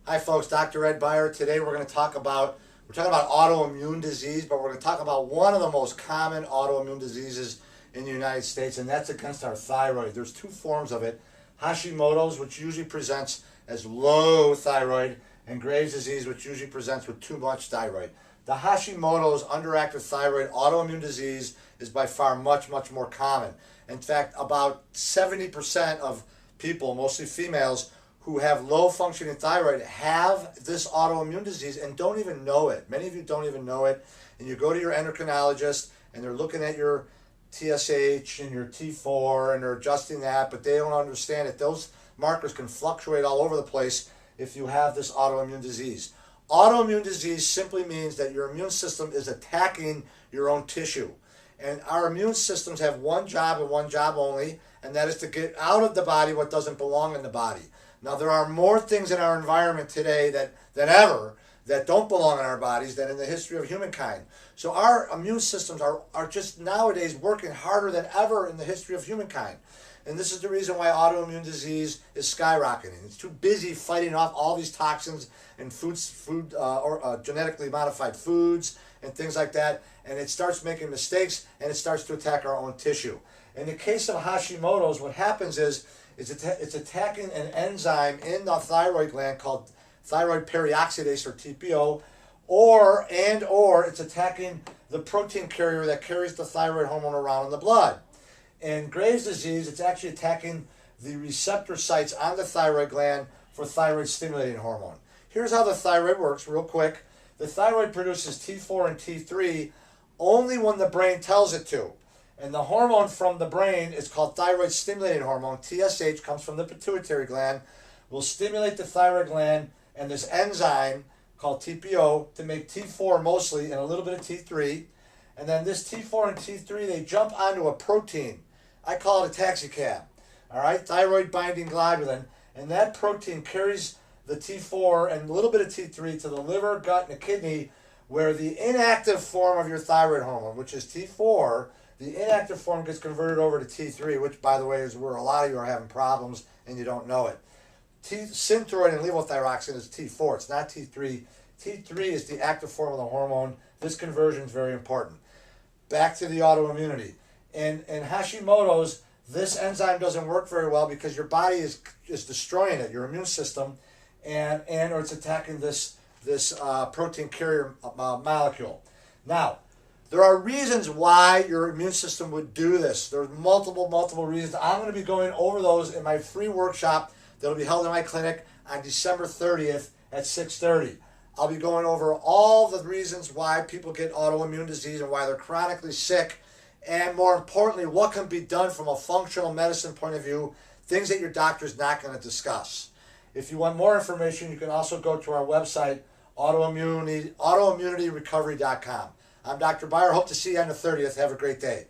Hi folks, Dr. Ed Beyer. Today we're talking about autoimmune disease, but we're going to talk about one of the most common autoimmune diseases in the United States, and that's against our thyroid. There's two forms of it: Hashimoto's, which usually presents as low thyroid, and Graves' disease, which usually presents with too much thyroid. The Hashimoto's underactive thyroid autoimmune disease is by far much more common. In fact, about 70% of people, mostly females, who have low functioning thyroid have this autoimmune disease and don't even know it. Many of you don't even know it. And you go to your endocrinologist and they're looking at your TSH and your T4 and they're adjusting that, but they don't understand that those markers can fluctuate all over the place if you have this autoimmune disease. Autoimmune disease simply means that your immune system is attacking your own tissue. And our immune systems have one job and one job only, and that is to get out of the body what doesn't belong in the body. Now, there are more things in our environment today than ever that don't belong in our bodies than in the history of humankind. So our immune systems are just nowadays working harder than ever in the history of humankind. And this is the reason why autoimmune disease is skyrocketing. It's too busy fighting off all these toxins and genetically modified foods and things like that. And it starts making mistakes and it starts to attack our own tissue. In the case of Hashimoto's, what happens is it's attacking an enzyme in the thyroid gland called thyroid peroxidase, or TPO, or it's attacking the protein carrier that carries the thyroid hormone around in the blood. In Graves' disease, it's actually attacking the receptor sites on the thyroid gland for thyroid stimulating hormone. Here's how the thyroid works real quick. The thyroid produces T4 and T3 only when the brain tells it to. And the hormone from the brain is called thyroid stimulating hormone. TSH comes from the pituitary gland, will stimulate the thyroid gland and this enzyme called TPO to make T4 mostly and a little bit of T3. And then this T4 and T3, they jump onto a protein. I call it a taxi cab. All right, thyroid binding globulin. And that protein carries the T4 and a little bit of T3 to the liver, gut, and the kidney, where the inactive form of your thyroid hormone, which is T4, the inactive form gets converted over to T3, which, by the way, is where a lot of you are having problems and you don't know it. Synthroid and levothyroxine is T4. It's not T3. T3 is the active form of the hormone. This conversion is very important. Back to the autoimmunity. In Hashimoto's, this enzyme doesn't work very well because your body is destroying it, your immune system, or it's attacking this protein carrier molecule. Now, there are reasons why your immune system would do this. There's multiple reasons. I'm going to be going over those in my free workshop that will be held in my clinic on December 30th at 6:30. I'll be going over all the reasons why people get autoimmune disease and why they're chronically sick, and more importantly, what can be done from a functional medicine point of view, things that your doctor's not going to discuss. If you want more information, you can also go to our website, autoimmunityrecovery.com. I'm Dr. Beyer. Hope to see you on the 30th. Have a great day.